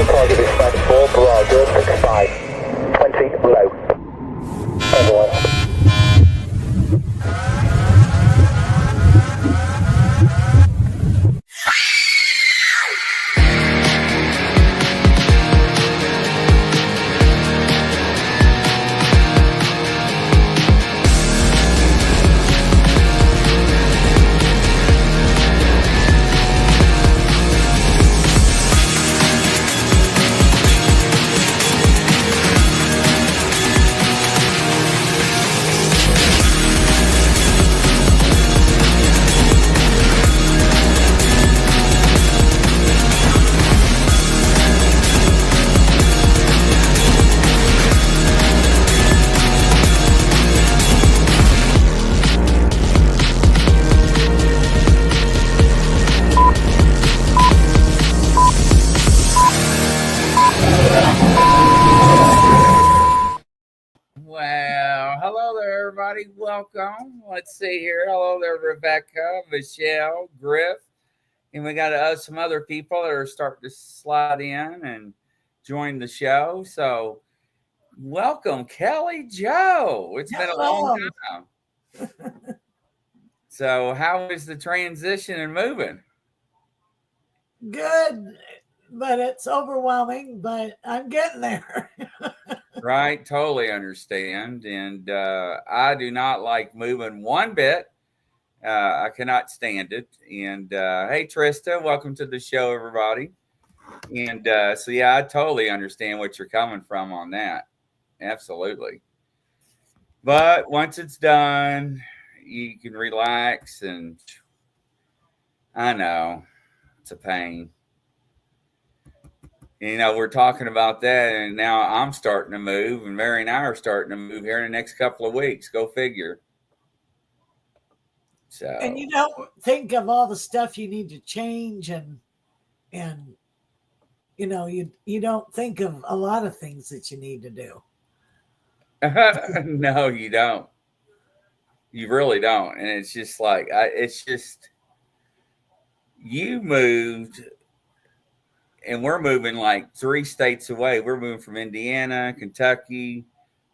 Target is 94, Bravo, 65, 20 low. Overall. Well, hello there, everybody. Welcome. Let's see here. Hello there, Rebecca, Michelle, Griff. And we got some other people that are starting to slide in and join the show. So, welcome, Kelly Joe. It's been a long time. So, how is the transition and moving? Good, but it's overwhelming, but I'm getting there. Right, totally understand. And I do not like moving one bit. I cannot stand it. And hey, Trista, welcome to the show, everybody. And so, yeah, I totally understand what you're coming from on that. Absolutely. But once it's done, you can relax. And I know it's a pain. You know, we're talking about that, and now I'm starting to move, and Mary and I are starting to move here in the next couple of weeks. Go figure. So, and you don't think of all the stuff you need to change, and you know, you don't think of a lot of things that you need to do. no, you don't. You really don't, and it's just like it's just you moved. And we're moving like 3 states away. We're moving from Indiana, Kentucky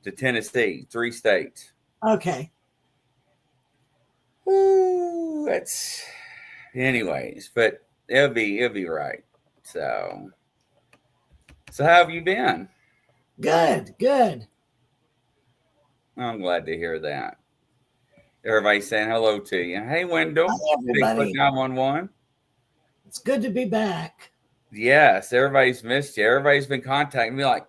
to Tennessee, 3 states. Okay. Ooh, that's anyways, but it'll be right. So how have you been? Good. I'm glad to hear that. Everybody's saying hello to you. Hey, Wendell. Hi, everybody. Bigfoot 911. It's good to be back. Yes, everybody's missed you. Everybody's been contacting me like,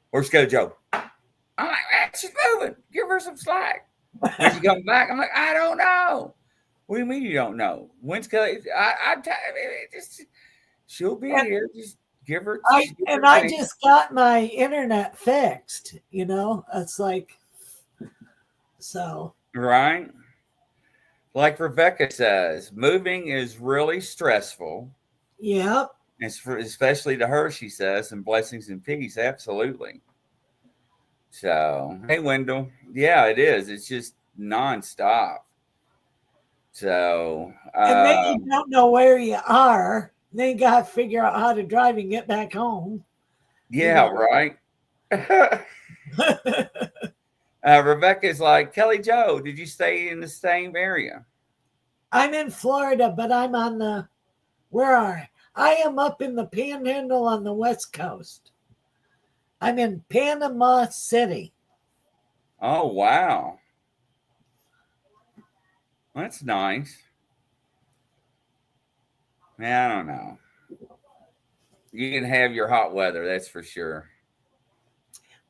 where's Kelly Joe? I'm like, man, she's moving. Give her some slack. When she comes back, I'm like, I don't know. What do you mean you don't know? When's Kelly? She'll be here. Just give her. I just got my internet fixed. You know, it's like so. Right. Like Rebecca says, moving is really stressful. Yep. Especially to her, she says, and blessings and peace. Absolutely. So, hey, Wendell. Yeah, it is. It's just nonstop. So, and then you don't know where you are. Then you got to figure out how to drive and get back home. Yeah, right. Rebecca's like, Kelly Joe, did you stay in the same area? I'm in Florida, but I'm on the, where are I am up in the Panhandle on the West Coast. I'm in Panama City. Oh, wow. That's nice. Man, I don't know. You can have your hot weather, that's for sure.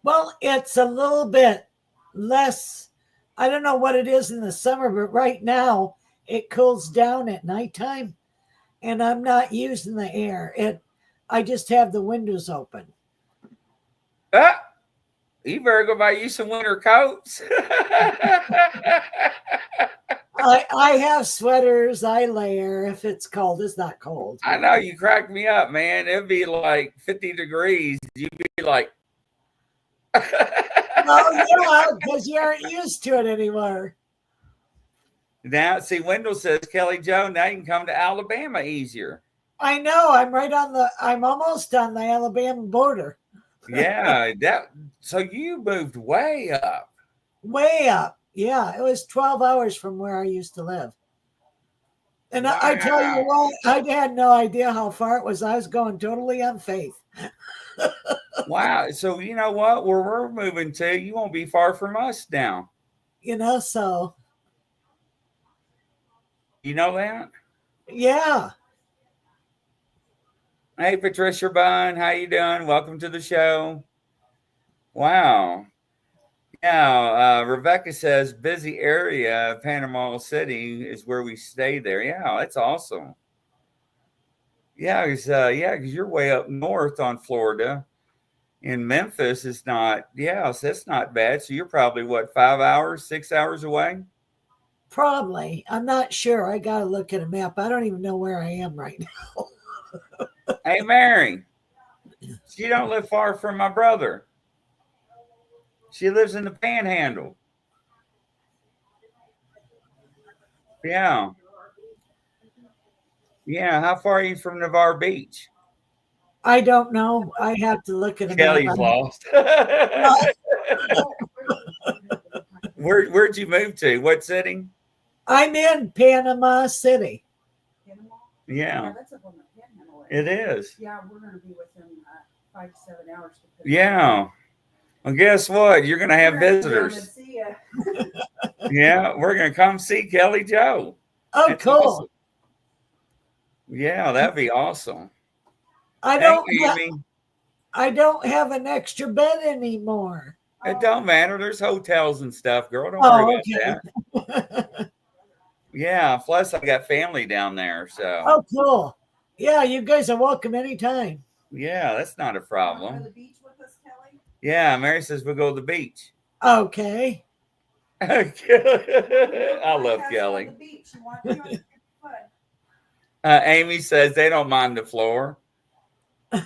Well, it's a little bit less. I don't know what it is in the summer, but right now it cools down at nighttime, and I'm not using the air. I just have the windows open. You better go buy you some winter coats. I have sweaters. I layer if it's cold. It's not cold. I know you cracked me up, man. It'd be like 50 degrees. You'd be like, Well, yeah, because you aren't used to it anymore. now, see, Wendell says, Kelly Joe, now you can come to Alabama easier. I know. I'm almost on the Alabama border. Yeah, so you moved way up. Way up. Yeah, it was 12 hours from where I used to live. And I tell you what, I had no idea how far it was. I was going totally on faith. Wow. So you know what? Where we're moving to, you won't be far from us now. So You know that? yeah. Hey, Patricia Bunn, how you doing? Welcome to the show. Wow. Yeah, Rebecca says busy area, Panama City is where we stay there. Yeah, that's awesome. Yeah, because you're way up north on Florida. In Memphis, it's not. Yeah, so that's not bad. So you're probably what, 5 hours, 6 hours away? Probably. I'm not sure. I got to look at a map. I don't even know where I am right now. Hey, Mary, she don't live far from my brother. She lives in the Panhandle. Yeah. Yeah. How far are you from Navarre Beach? I don't know. I have to look at a map. Kelly's lost. Where'd you move to? What city? I'm in Panama City. Yeah. That's up on the Panhandle. It is. Yeah, we're going to be within 5 to 7 hours. Yeah. Well, guess what? You're going to have visitors. Yeah, we're going to come see Kelly Joe. Oh, That's cool. awesome. Yeah, that'd be awesome. I Amy. don't have an extra bed anymore. It don't matter. There's hotels and stuff, girl. Don't worry about that. Yeah, plus I got family down there, so. Oh, cool. Yeah, you guys are welcome anytime. Yeah, that's not a problem. Go to the beach with us, Kelly? Yeah, Mary says we'll go to the beach. Okay. I love Kelly. The beach. You want to? Amy says they don't mind the floor. We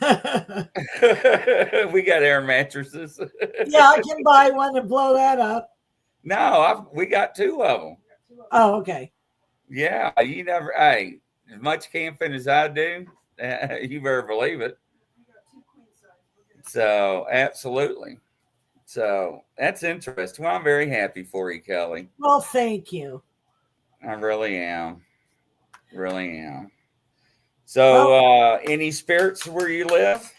got air mattresses. Yeah, I can buy one and blow that up. No, we got 2 of them. Oh, okay. Yeah, you never. Hey, as much camping as I do, you better believe it. So absolutely. So that's interesting. Well, I'm very happy for you, Kelly. Well, thank you. I really am. Really am. So, any spirits where you live?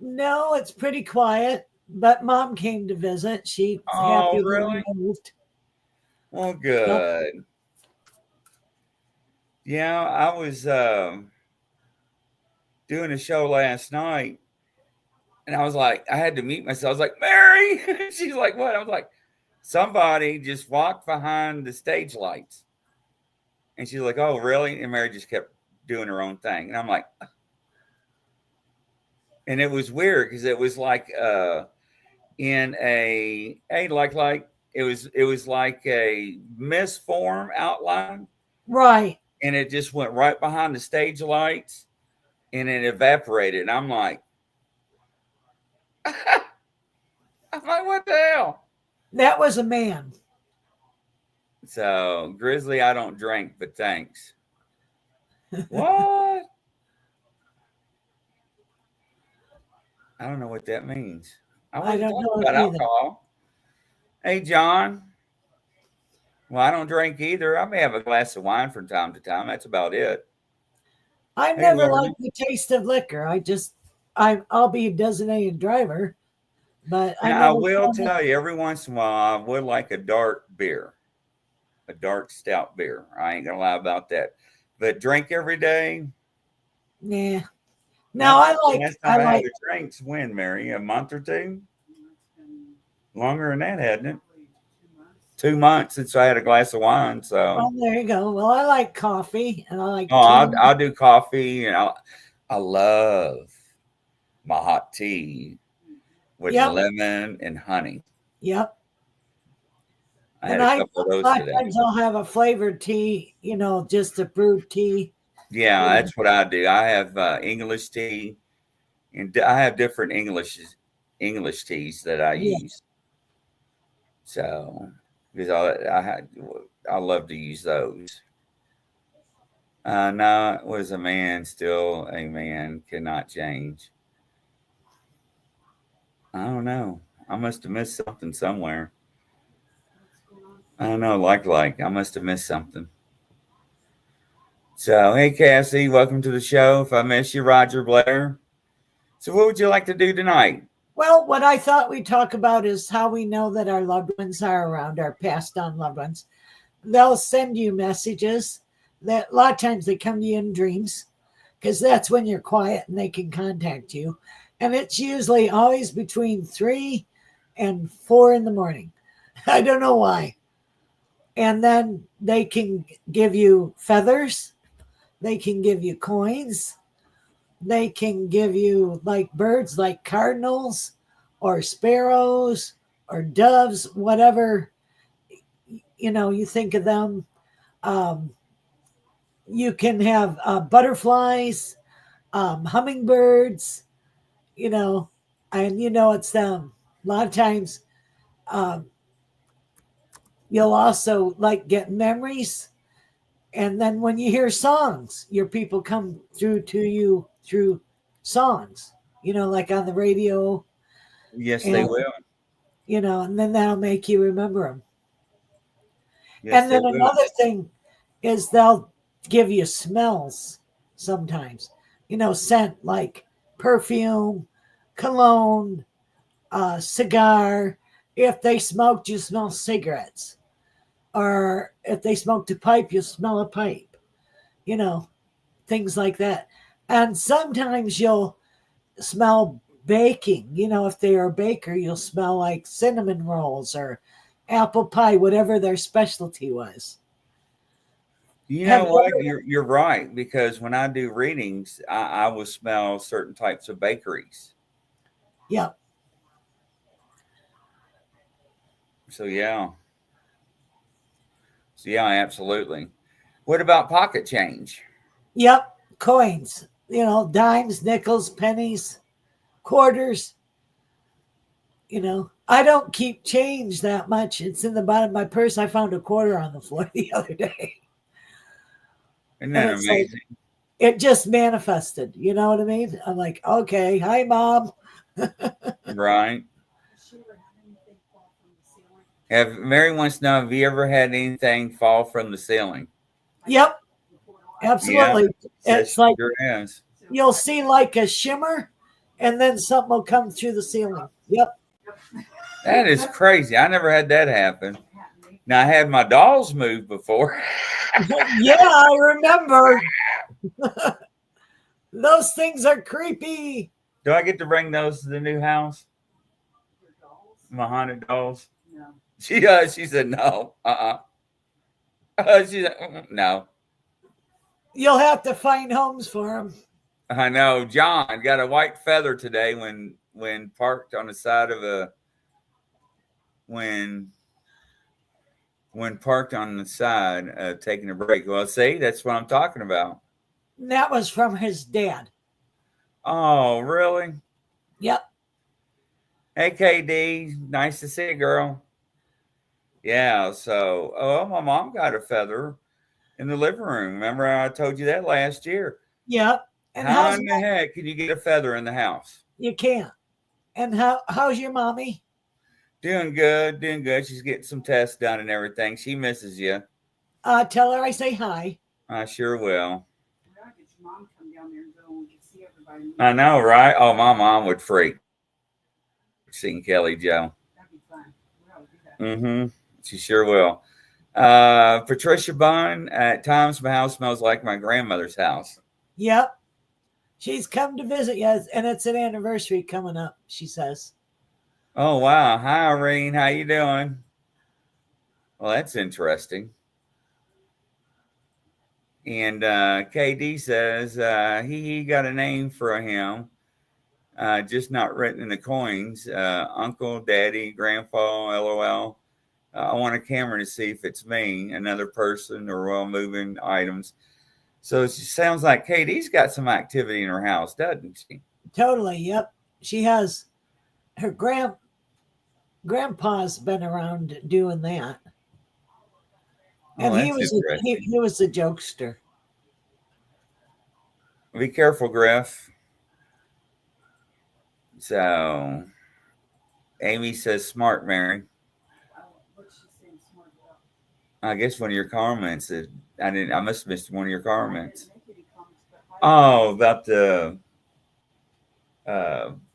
No, it's pretty quiet. But Mom came to visit. She's happy really? we moved. Well, good. Yep. Yeah, I was doing a show last night, and I was like, I had to mute myself. I was like, Mary. She's like, what? I was like, somebody just walked behind the stage lights. And she's like, oh, really? And Mary just kept doing her own thing. And I'm like, and it was weird because it was like in a like it was like a misform outline. Right. And it just went right behind the stage lights and it evaporated. And I'm like, what the hell? That was a man. So, Grizzly, I don't drink, but thanks. What? I don't know what that means. I don't know about alcohol. Hey, John. Well, I don't drink either. I may have a glass of wine from time to time. That's about it. I never liked the taste of liquor. I'll be a designated driver, but I will tell you, every once in a while, I would like a dark beer. A dark stout beer. I ain't gonna lie about that. But drink every day. Yeah. No, I like. Last time I had a drink, when, Mary? A month or 2? Longer than that, hadn't it? 2 months since I had a glass of wine. So. Oh, there you go. Well, I like coffee, and I like. Oh, I'll do coffee, and I love my hot tea with lemon and honey. Yep. I had And a I couple of a those lot of today. times I'll have a flavored tea, just a brewed tea. Yeah, that's what I do. I have English tea, and I have different English teas that I Yeah. use. So because I love to use those. No, was a man still a man cannot change. I don't know. I must have missed something somewhere. I don't know. Like I must have missed something. So hey, Cassie, welcome to the show. If I miss you, Roger Blair. So what would you like to do tonight? Well, what I thought we'd talk about is how we know that our loved ones are around, our passed on loved ones. They'll send you messages that a lot of times they come to you in dreams because that's when you're quiet and they can contact you. And it's usually always between 3 and 4 in the morning. I don't know why. And then they can give you feathers, they can give you coins, they can give you like birds, like cardinals or sparrows or doves, whatever you think of them. Um, you can have butterflies, hummingbirds, and it's them. A lot of times, um, you'll also like get memories. And then when you hear songs, your people come through to you through songs, like on the radio, Yes, they and, will. and then that'll make you remember them. Yes, And they then will. another thing is they'll give you smells sometimes, scent like perfume, cologne, cigar. If they smoked, you smell cigarettes. Or if they smoked a pipe, you smell a pipe, you know, things like that. And sometimes you'll smell baking. If they're a baker, you'll smell like cinnamon rolls or apple pie, whatever their specialty was. You Have know you what? ever? You're right because when I do readings, I will smell certain types of bakeries. Yeah. So yeah, absolutely. What about pocket change? Yep. Coins, dimes, nickels, pennies, quarters. I don't keep change that much. It's in the bottom of my purse. I found a quarter on the floor the other day. Isn't And that it's like, amazing? it just manifested. You know what I mean? I'm like, okay, hi, mom. Right. Has she ever had anything fall from the ceiling? Have Mary wants to know, have you ever had anything fall from the ceiling? Yep, Yeah, absolutely. says It's she like sure has. you'll see like a shimmer and then something will come through the ceiling. Yep. That is crazy. I never had that happen. Now I had my dolls move before. Yeah, I remember. Those things are creepy. Do I get to bring those to the new house? Your dolls? My haunted dolls? No. She said no. She said no. You'll have to find homes for them. I know. John got a white feather today when parked on the side of a when parked on the side taking a break. Well, see, that's what I'm talking about. And that was from his dad. Oh, really? Yep. Hey, KD, nice to see you, girl. Yeah. So, my mom got a feather in the living room. Remember, I told you that last year. Yep. And How how's in the heck can you get a feather in the house? you can't. And how's your mommy? Doing good, doing good. She's getting some tests done and everything. She misses you. Tell her I say hi. I sure will. We gotta get your mom to come down there and go and we can see everybody. I know, right? Oh, my mom would freak seeing Kelly Joe. That'd be fun. We ought to do that. Mm-hmm. She sure will. Patricia Bunn, at times my house smells like my grandmother's house. Yep. She's come to visit you, and it's an anniversary coming up, she says. Oh, wow. Hi, Irene. How you doing? Well, that's interesting. And KD says he got a name for him, just not written in the coins. Uncle, Daddy, Grandpa, LOL. I want a camera to see if it's me, another person, or while moving items. So she sounds like Katie's got some activity in her house, doesn't she? Totally. Yep. She has her grandpa's been around doing that. And Oh, that's interesting. he was a jokester. Be careful, Griff. So Amy says smart, Mary. What's she saying smart about? I guess one of your comments that I must have missed one of your I comments. didn't make any comments, but I Oh, about the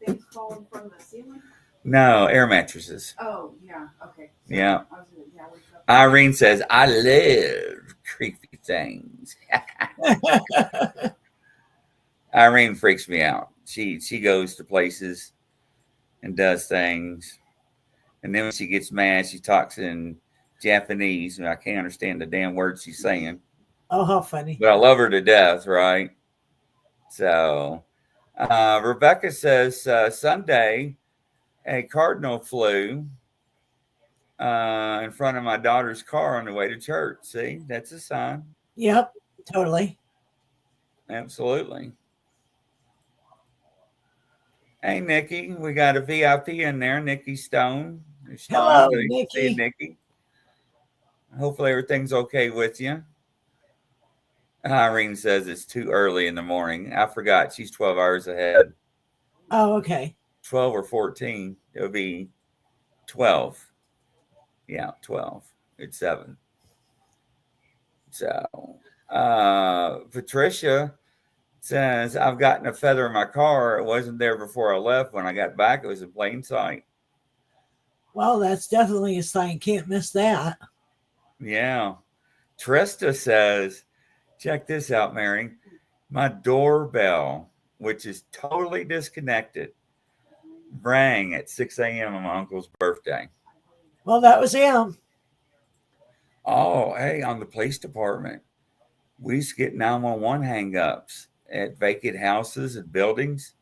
things falling from the ceiling. no, air mattresses. Oh yeah, okay. So Yeah. I was yeah, wake up. Irene says, I love creepy things. Irene freaks me out. She goes to places and does things. And then when she gets mad, she talks in Japanese, and I can't understand the damn words she's saying. Oh, how funny. But I love her to death, right? So Rebecca says Sunday a cardinal flew in front of my daughter's car on the way to church. See, that's a sign. Yep, totally. Absolutely. Hey, Nikki, we got a VIP in there, Nikki Stone. Hello, Good to see you, Nikki. Nikki. Hopefully everything's okay with you. Irene says it's too early in the morning. I forgot she's 12 hours ahead. Oh, okay. 12 or 14. It would be 12. Yeah, 12. It's 7. So Patricia says, I've gotten a feather in my car. It wasn't there before I left. When I got back, it was in plain sight. Well, that's definitely a sign. Can't miss that. Yeah. Trista says, check this out, Mary. My doorbell, which is totally disconnected, rang at 6 a.m. on my uncle's birthday. Well, that was him. Oh, hey, on the police department, we used to get 911 hang-ups at vacant houses and buildings.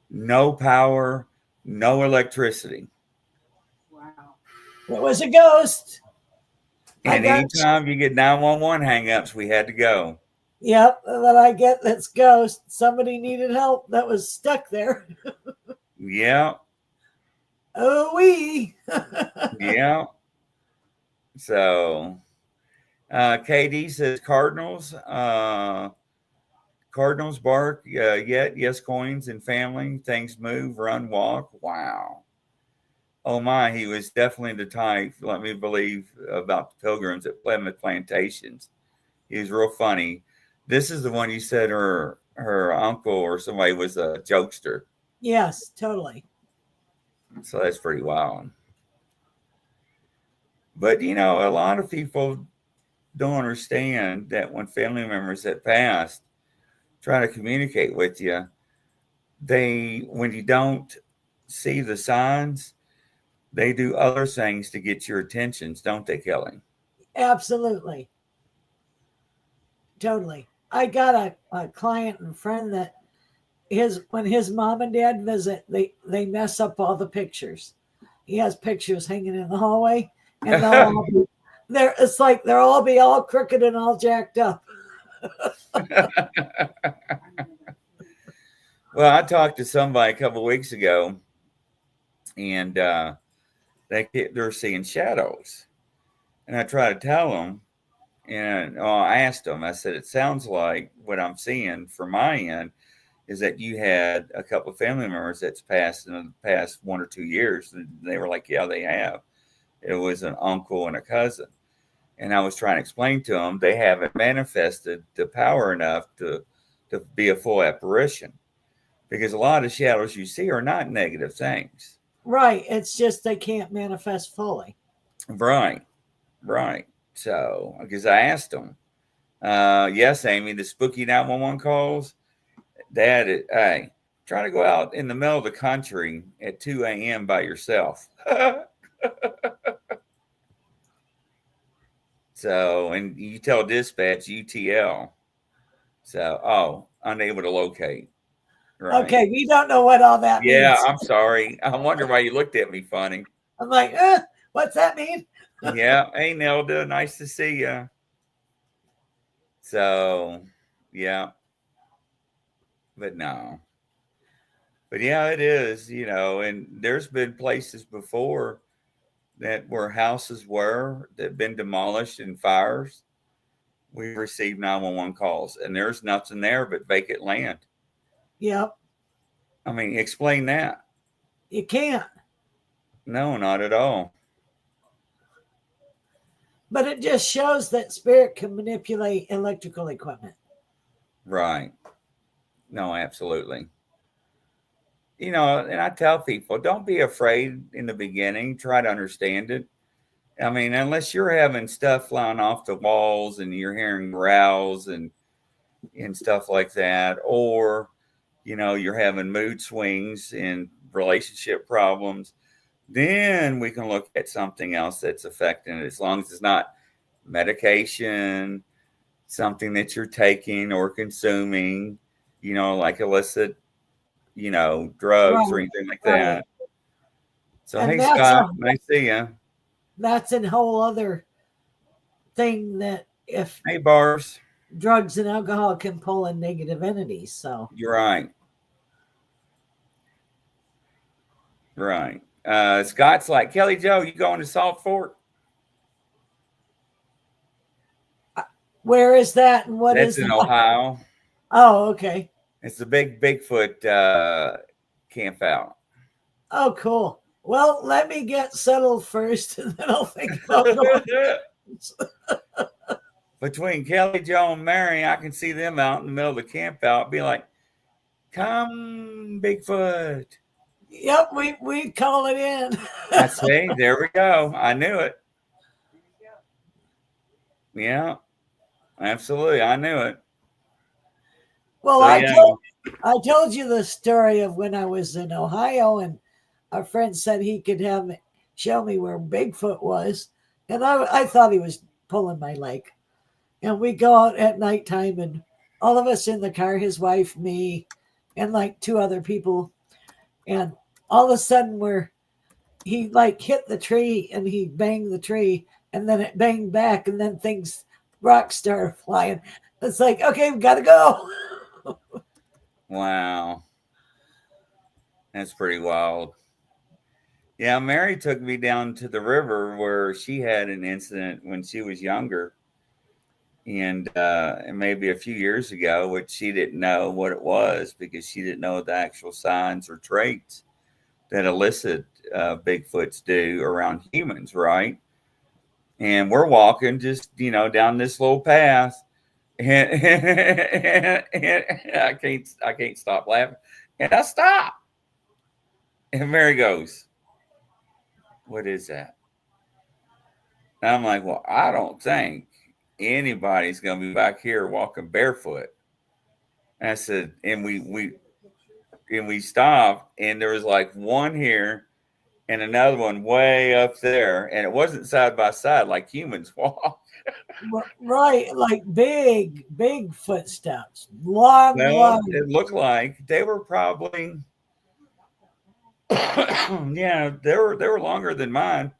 No power, no electricity. Wow. It was a ghost. And anytime you get 911 hang-ups, we had to go. Yep, that I get that's ghost. Somebody needed help that was stuck there. Yeah. Oh, we. Yeah. So KD says Cardinals. Cardinals bark yet. Yes, coins and family. Things move, run, walk. Wow. Oh my, he was definitely the type, let me believe, about the pilgrims at Plymouth Plantations. He was real funny. This is the one you said her uncle or somebody was a jokester. Yes, totally. So that's pretty wild. But you know, a lot of people don't understand that when family members that passed try to communicate with you, when you don't see the signs, they do other things to get your attentions, don't they, Kelly? Absolutely. Totally. I got a client and friend that when his mom and dad visit, they mess up all the pictures. He has pictures hanging in the hallway, and it's like they'll all be all crooked and all jacked up. Well, I talked to somebody a couple of weeks ago, and they're seeing shadows, and I try to tell them, and I asked them. I said, "It sounds like what I'm seeing from my end is that you had a couple of family members that's passed in the past 1 or 2 years." And they were like, "Yeah, they have." It was an uncle and a cousin, and I was trying to explain to them they haven't manifested the power enough to be a full apparition, because a lot of shadows you see are not negative things. Right. It's just they can't manifest fully. Right. So, because I asked them, yes, Amy, the spooky 911 calls, Dad, hey, try to go out in the middle of the country at 2 a.m. by yourself. So, and you tell dispatch UTL. So, unable to locate. Right. Okay, we don't know what all that means. Yeah, I'm sorry. I wonder why you looked at me funny. I'm like, what's that mean? Yeah. Hey, Nelda, nice to see you. So, yeah, but no. But yeah, it is, and there's been places before that where houses were that have been demolished in fires. We received 911 calls and there's nothing there but vacant land. Yep. I mean, explain that. You can't. No, not at all. But it just shows that spirit can manipulate electrical equipment. Right. No, absolutely. And I tell people, don't be afraid in the beginning. Try to understand it. I mean, unless you're having stuff flying off the walls and you're hearing growls and stuff like that, or you're having mood swings and relationship problems, then we can look at something else that's affecting it. As long as it's not medication, something that you're taking or consuming, like illicit, drugs or Right. anything like Right. that. So, And hey, that's Scott, nice to see you. that's a whole other thing that if Hey, Bars. drugs and alcohol can pull in negative entities. So You're right. Right. Scott's like, Kelly Joe, you going to Salt Fork? where is that and what That's is in that? Ohio. Oh, okay. It's the big Bigfoot camp out. Oh, cool. Well, let me get settled first and then I'll think about going. Between Kelly, Joe, and Mary, I can see them out in the middle of the camp out, be like, come, Bigfoot. Yep, we call it in. I say, there we go. I knew it. Yeah, absolutely. I knew it. Well, So, yeah. I told you the story of when I was in Ohio and a friend said he could show me where Bigfoot was, and I thought he was pulling my leg. And we go out at nighttime, and all of us in the car, his wife, me, and like two other people, and all of a sudden he like hit the tree and he banged the tree, and then it banged back, and then rocks started flying. It's like, okay, we gotta go. Wow. That's pretty wild. Yeah, Mary took me down to the river where she had an incident when she was younger. And maybe a few years ago, which she didn't know what it was because she didn't know the actual signs or traits that illicit Bigfoots do around humans, right? And we're walking just, down this little path. And I can't stop laughing. And I stop. And Mary goes, what is that? And I'm like, well, I don't think anybody's going to be back here walking barefoot. And I said, and we stopped, and there was like one here and another one way up there, and it wasn't side by side like humans walk. Right, like big footsteps, long, Well, long. it looked like they were probably, yeah, they were longer than mine,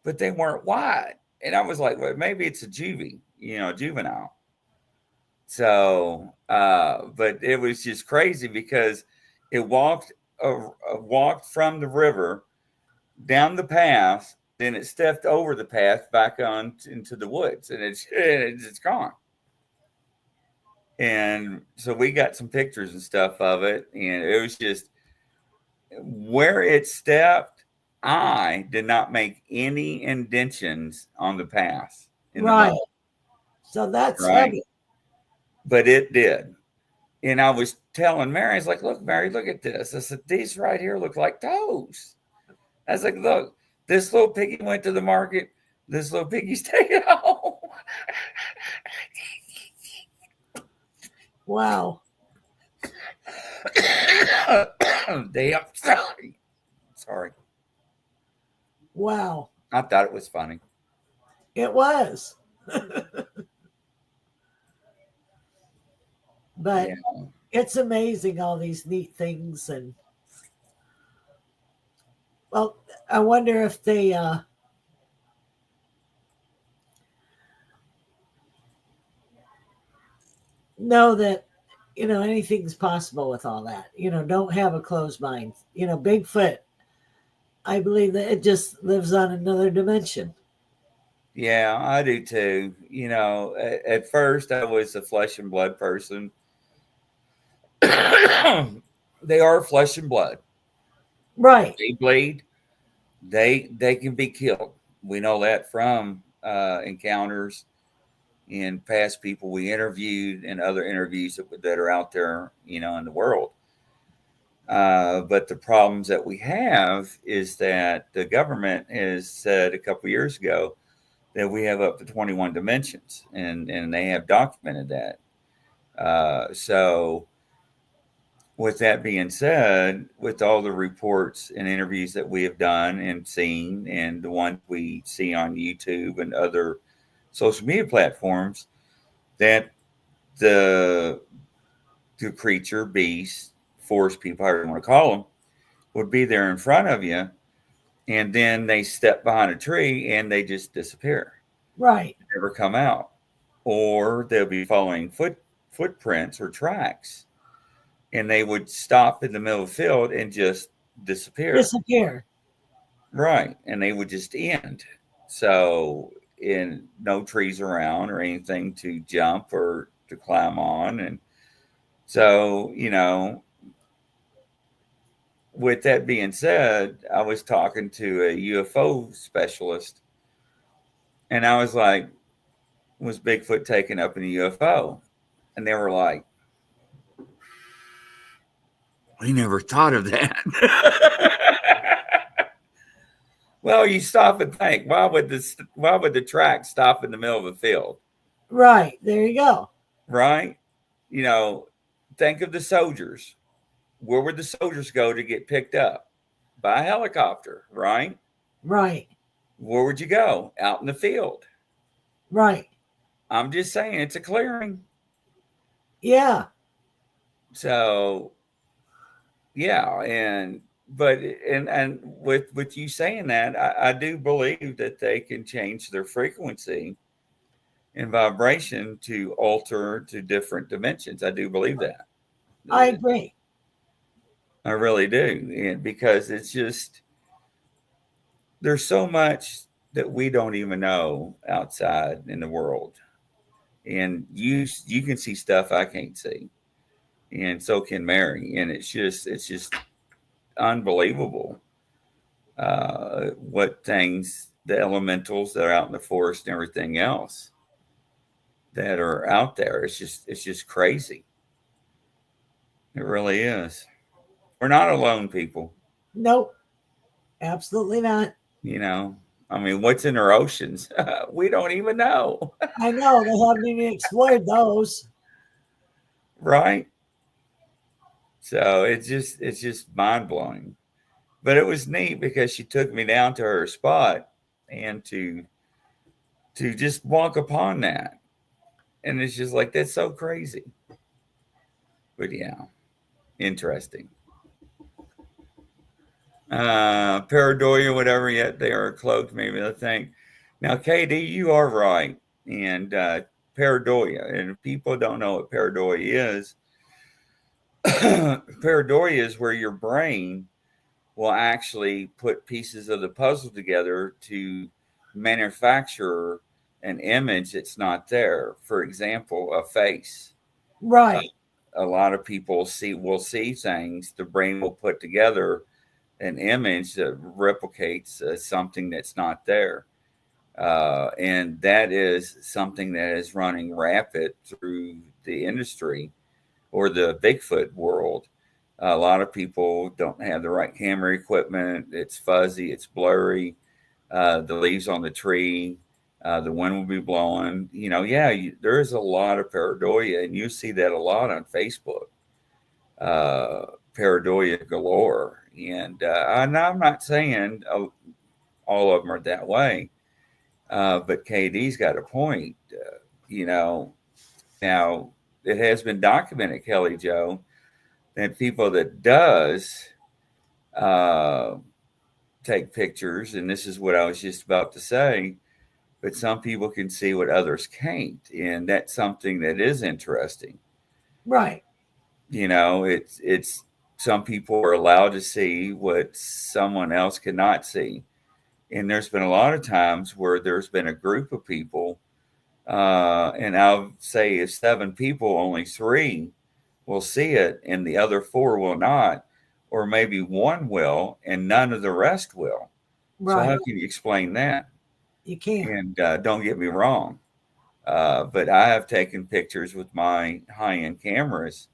but they weren't wide. And I was like, well, maybe it's a juvenile. So, but it was just crazy because it walked from the river down the path, then it stepped over the path back on into the woods, and it's gone. And so we got some pictures and stuff of it, and it was just where it stepped. I did not make any indentions on the path in the Right. mud, So that's right? heavy. But it did. And I was telling Mary, I was like, look, Mary, look at this. I said, these right here look like toes. I was like, look, this little piggy went to the market. This little piggy stayed home. Wow. Damn, sorry. Wow. I thought it was funny. It was. But Yeah. it's amazing all these neat things. And well, I wonder if they know that, anything's possible with all that. Don't have a closed mind. Bigfoot, I believe that it just lives on another dimension. Yeah, I do too. At first I was a flesh and blood person. They are flesh and blood. Right. They bleed. They can be killed. We know that from encounters and past people we interviewed and other interviews that are out there, in the world. But the problems that we have is that the government has said a couple years ago that we have up to 21 dimensions, and they have documented that. So, with that being said, with all the reports and interviews that we have done and seen, and the ones we see on YouTube and other social media platforms, that the the creature, beast, force people, however you want to call them, would be there in front of you, and then they step behind a tree and they just disappear, Right. never come out, or they'll be following footprints or tracks, and they would stop in the middle of the field and just disappear. Disappear. Right, and they would just end. So, in no trees around or anything to jump or to climb on, and so with that being said, I was talking to a UFO specialist, and I was like, "Was Bigfoot taken up in a UFO?" And they were like, "We never thought of that." Well, you stop and think, why would the track stop in the middle of a field? Right. There you go. Right? You know, think of the soldiers. Where would the soldiers go to get picked up? By a helicopter, right? Right. Where would you go? Out in the field. Right. I'm just saying it's a clearing. Yeah. So yeah, and with you saying that, I do believe that they can change their frequency and vibration to alter to different dimensions. I do believe that. I agree. I really do. And because it's just there's so much that we don't even know outside in the world. And you can see stuff I can't see. And so can Mary. And it's just unbelievable what things, the elementals that are out in the forest and everything else that are out there. It's just crazy. It really is. We're not alone, people. Nope. Absolutely not. You know, I mean, what's in our oceans? We don't even know, I know they haven't even explored those. right? So it's just mind blowing. But it was neat because she took me down to her spot and to just walk upon that, and it's just like that's so crazy. But yeah, interesting. Pareidolia, whatever, yet they are cloaked, maybe I think. Now, KD, you are right. And pareidolia, and if people don't know what pareidolia is, pareidolia is where your brain will actually put pieces of the puzzle together to manufacture an image that's not there. For example, a face. Right. A lot of people will see things, the brain will put together an image that replicates something that's not there. And that is something that is running rapid through the industry or the Bigfoot world. A lot of people don't have the right camera equipment. It's fuzzy, it's blurry. The leaves on the tree, the wind will be blowing. Yeah, there's a lot of pareidolia, and you see that a lot on Facebook. Pareidolia galore. And I'm not saying all of them are that way, but KD's got a point. You know, now it has been documented, Kelly Joe, that people that does uh, take pictures, and this is what I was just about to say, but some people can see what others can't, and that's something that is interesting. Right. It's some people are allowed to see what someone else cannot see. And there's been a lot of times where there's been a group of people, and I'll say if 7 people, only 3 will see it and the other 4 will not, or maybe 1 will and none of the rest will. So how Right. can you explain that? You can't. And don't get me wrong, but I have taken pictures with my high-end cameras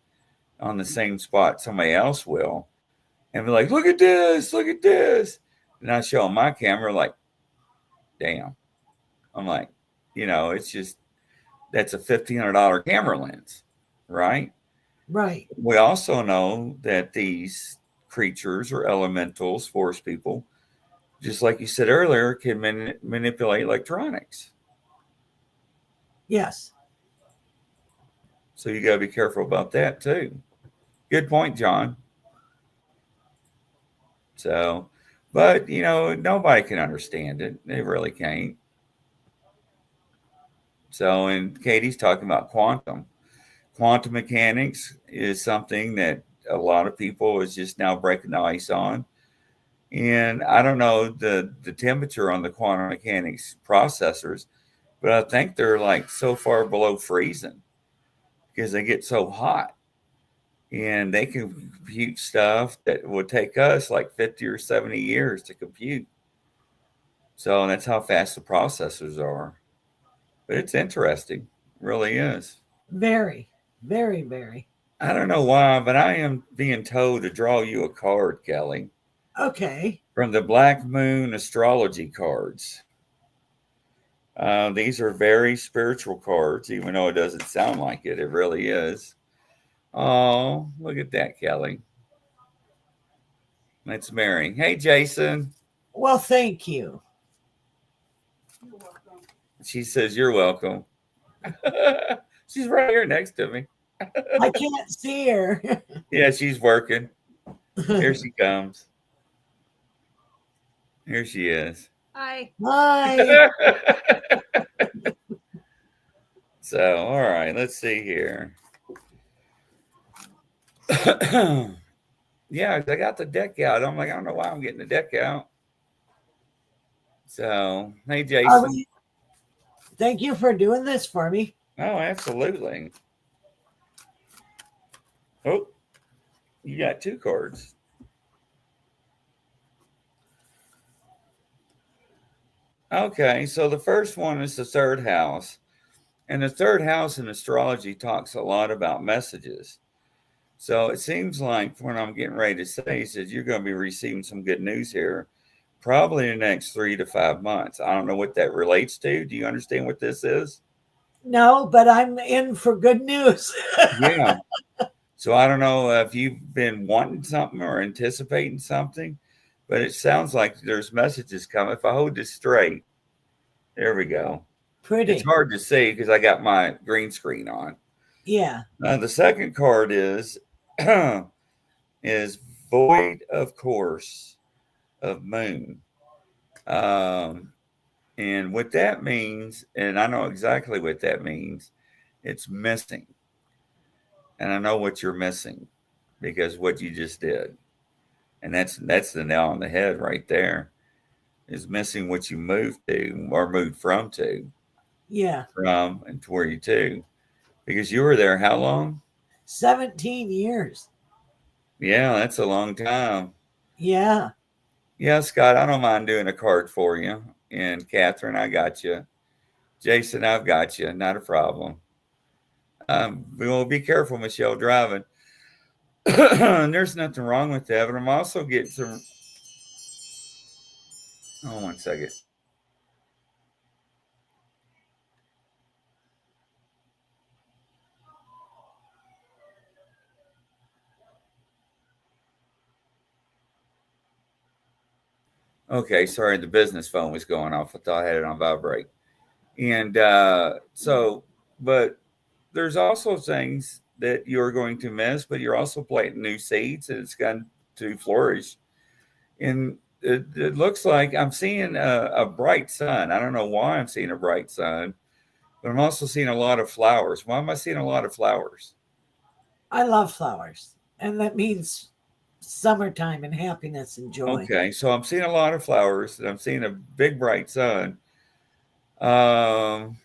on the same spot somebody else will, and be like, look at this, look at this. And I show them my camera, like, damn. I'm like, it's just, that's a $1,500 camera lens, right? Right. We also know that these creatures or elementals, forest people, just like you said earlier, can manipulate electronics. Yes. So you got to be careful about that too. Good point, John. So, but nobody can understand it. They really can't. So, and Katie's talking about quantum. Quantum mechanics is something that a lot of people is just now breaking the ice on. And I don't know the temperature on the quantum mechanics processors, but I think they're like so far below freezing because they get so hot. And they can compute stuff that would take us like 50 or 70 years to compute. So that's how fast the processors are. But it's interesting. It really is. Very, very, very. I don't know why, but I am being told to draw you a card, Kelly, Okay. from the Black Moon astrology cards. These are very spiritual cards, even though it doesn't sound like it. It really is. Oh, look at that, Kelly. That's Mary. Hey, Jason. Well, thank you. You're welcome. She says, you're welcome. She's right here next to me. I can't see her. Yeah, she's working. Here she comes. Here she is. Hi. Hi. So, all right, let's see here. Yeah, I got the deck out. I'm like, I don't know why I'm getting the deck out. So, hey, Jason. Thank you for doing this for me. Oh, absolutely. Oh, you got 2 cards. Okay, so the first one is the 3rd house. And the 3rd house in astrology talks a lot about messages. So it seems like what I'm getting ready to say is that you're going to be receiving some good news here, probably in the next 3 to 5 months. I don't know what that relates to. Do you understand what this is? No, but I'm in for good news. Yeah. So I don't know if you've been wanting something or anticipating something, but it sounds like there's messages coming. If I hold this straight, there we go. Pretty. It's hard to see because I got my green screen on. Yeah. The second card is is void of course of moon. And what that means, and I know exactly what that means, it's missing. And I know what you're missing because what you just did. And that's the nail on the head right there. Is missing what you moved to or moved from to. Yeah. From and to where you to. Because you were there how long? 17 years. Yeah, that's a long time. Yeah. Yeah, Scott, I don't mind doing a card for you. And Catherine, I got you. Jason, I've got you. Not a problem. We will be careful, Michelle, driving. And there's nothing wrong with that. But I'm also getting some. Oh, 1 second. Okay, sorry, the business phone was going off. I thought I had it on vibrate. And but there's also things that you're going to miss, but you're also planting new seeds and it's going to flourish. And it looks like I'm seeing a bright sun. I don't know why I'm seeing a bright sun, but I'm also seeing a lot of flowers. Why am I seeing a lot of flowers? I love flowers, and that means summertime and happiness and joy. Okay, so I'm seeing a lot of flowers, and I'm seeing a big bright sun. Um,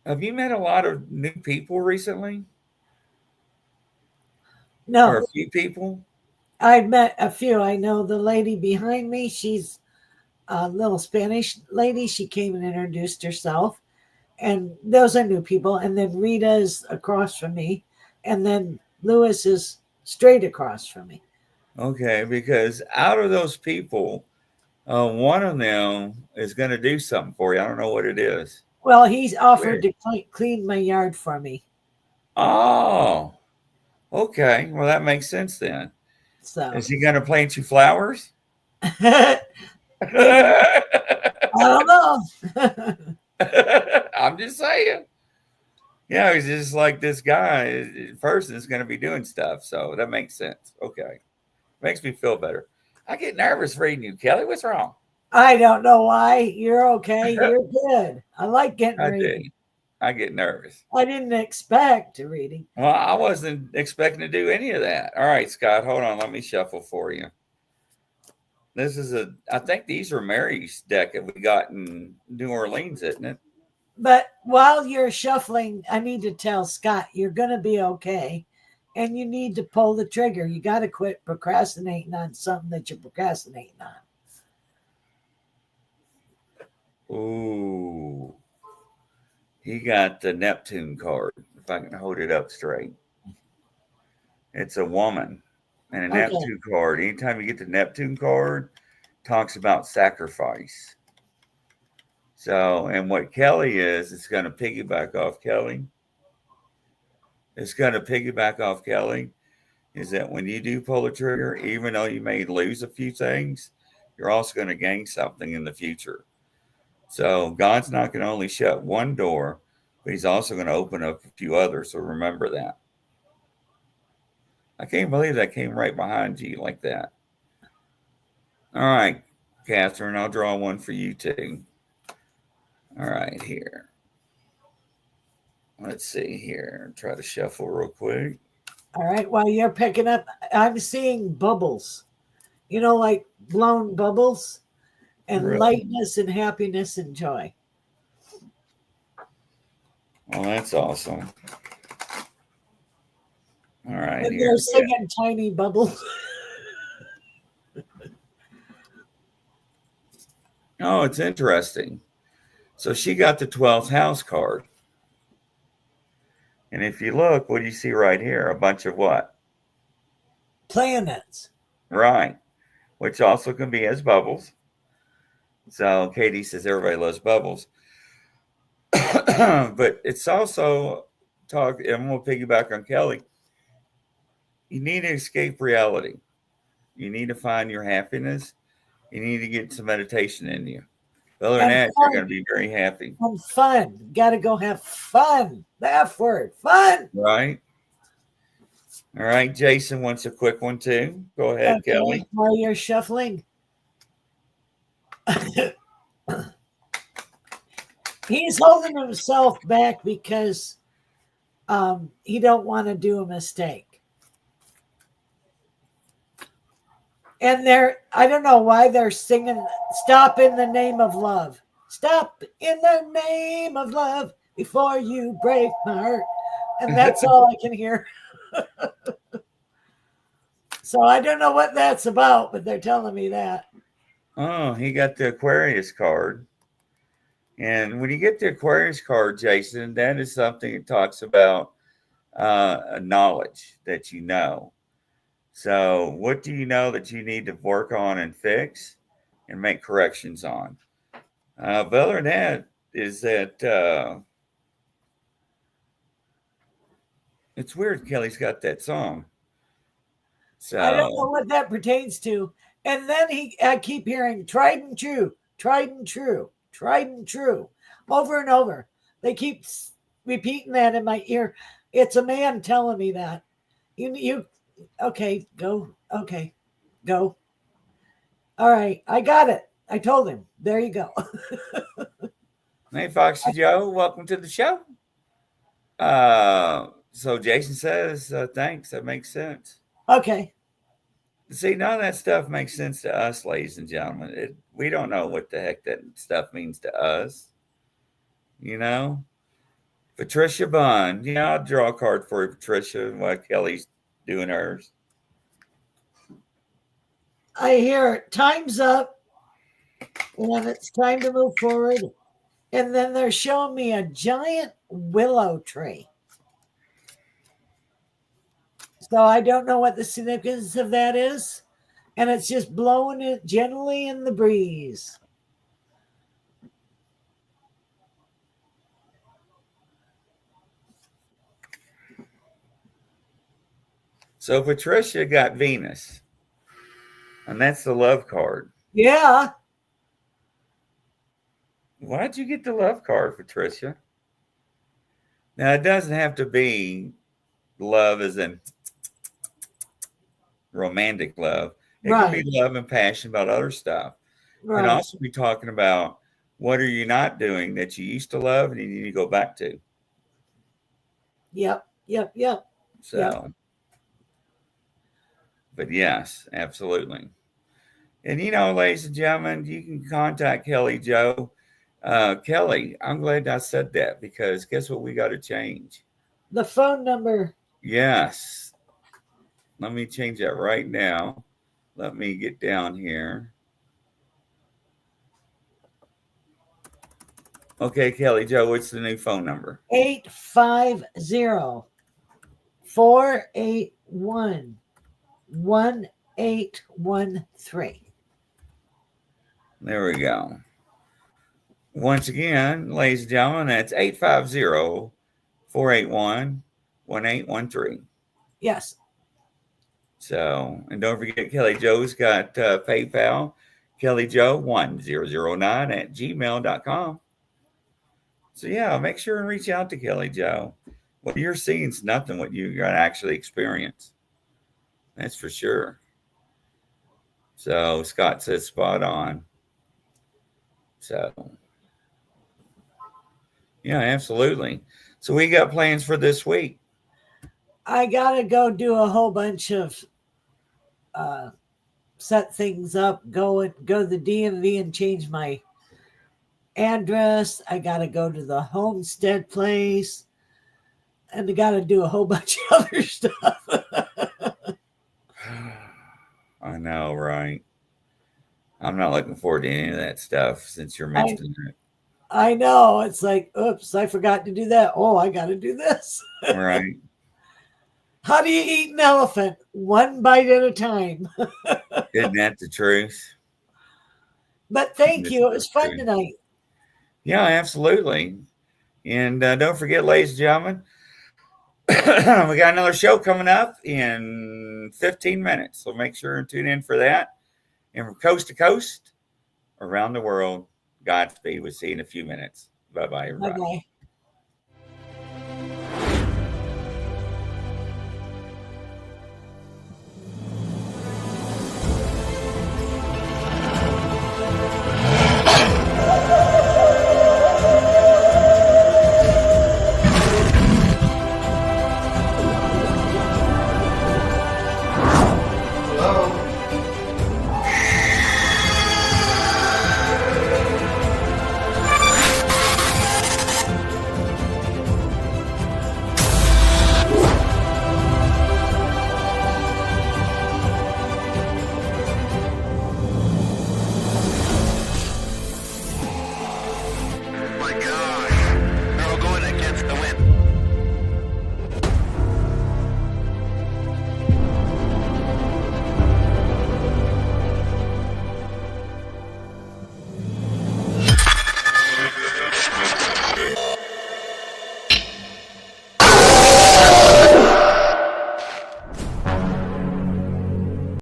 have you met a lot of new people recently, or No, a few people? I've met a few. I know the lady behind me. She's a little Spanish lady. She came and introduced herself, and those are new people. And then Rita is across from me, and then Lewis is straight across from me. Okay, because out of those people, one of them is going to do something for you. I don't know what it is. Well, he's offered Weird. to clean my yard for me. Oh, okay. Well, that makes sense then. So Is he going to plant you flowers? maybe, I don't know. I'm just saying. Yeah, he's just like this guy person is going to be doing stuff. So that makes sense. Okay. Makes me feel better. I get nervous reading you, Kelly. What's wrong? I don't know why. You're okay. You're good. I like getting I do. reading. I get nervous. I didn't expect reading. Well, I wasn't expecting to do any of that. All right, Scott, hold on. Let me shuffle for you. This is I think these are Mary's deck that we got in New Orleans, isn't it? But while you're shuffling, I need to tell Scott you're going to be okay. And you need to pull the trigger. You got to quit procrastinating on something that you're procrastinating on. Ooh. He got the Neptune card, if I can hold it up straight. It's a woman. And a Okay. Neptune card, anytime you get the Neptune card, talks about sacrifice. So, and what Kelly is, it's going to piggyback off Kelly. It's going to piggyback off Kelly. Is that when you do pull the trigger, even though you may lose a few things, you're also going to gain something in the future. So, God's not going to only shut one door, but He's also going to open up a few others. So, remember that. I can't believe that came right behind you like that. All right, Catherine, I'll draw one for you too. All right, here. Let's see here. Try to shuffle real quick. All right. While you're picking up, I'm seeing bubbles, like blown bubbles and Really? lightness and happiness and joy. Well, that's awesome. All right. And Here. they're singing tiny bubbles. Oh, it's interesting. So she got the 12th house card. And if you look, what do you see right here? A bunch of what? Planets. Right. Which also can be as bubbles. So Katie says everybody loves bubbles. But it's also and I'm going to piggyback on Kelly. You need to escape reality. You need to find your happiness. You need to get some meditation in you. Other than that, you're going to be very happy. And fun. Got to go have fun. The F word. Fun. Right. All right. Jason wants a quick one too. Go ahead, Okay, Kelly. while you're shuffling. He's holding himself back because he don't want to do a mistake. And I don't know why they're singing, stop in the name of love. Stop in the name of love before you break my heart. And that's all I can hear. So I don't know what that's about, but they're telling me that. Oh, he got the Aquarius card. And when you get the Aquarius card, Jason, that is something that talks about knowledge that you know. So, what do you know that you need to work on and fix and make corrections on? But other than that, is that it's weird Kelly's got that song. So, I don't know what that pertains to. And then I keep hearing tried and true, tried and true, tried and true, over and over. They keep repeating that in my ear. It's a man telling me that. You okay, go. Okay, go. All right, I got it. I told him. There you go. hey, Foxy Joe, welcome to the show. So Jason says, thanks. That makes sense. Okay. See, none of that stuff makes sense to us, ladies and gentlemen. We don't know what the heck that stuff means to us. You know? Patricia Bond. Yeah, I'll draw a card for you, Patricia, while Kelly's doing hers. I hear time's up and it's time to move forward. And then they're showing me a giant willow tree. So I don't know what the significance of that is. And it's just blowing it gently in the breeze. So Patricia got Venus. And that's the love card. Yeah. Why'd you get the love card, Patricia? Now, it doesn't have to be love as in romantic love. It can be love and passion about other stuff. It can also be talking about what are you not doing that you used to love and you need to go back to. Yep. So, but yes, absolutely. And, ladies and gentlemen, you can contact Kelly Joe. Kelly, I'm glad I said that because guess what we got to change? The phone number. Yes. Let me change that right now. Let me get down here. Okay, Kelly Joe, what's the new phone number? 850-481-1813. There we go. Once again, ladies and gentlemen, that's 850-481-1813. Yes. So, and don't forget, Kelly Joe's got PayPal, kellyjoe1009@gmail.com. So, yeah, make sure and reach out to Kelly Joe. What you're seeing is nothing what you're going to actually experience. That's for sure. So, Scott says spot on. So, yeah, absolutely. So, we got plans for this week. I got to go do a whole bunch of set things up, go to the DMV and change my address. I got to go to the homestead place, and I got to do a whole bunch of other stuff. I know, right? I'm not looking forward to any of that stuff since you're mentioning it. I know. It's like, oops, I forgot to do that. Oh, I got to do this. Right. How do you eat an elephant? One bite at a time. Isn't that the truth? But thank you. It was fun tonight. Yeah, absolutely. And don't forget, ladies and gentlemen, we got another show coming up in 15 minutes. So make sure and tune in for that. And from coast to coast, around the world, Godspeed. We'll see you in a few minutes. Bye-bye, everybody. Bye-bye.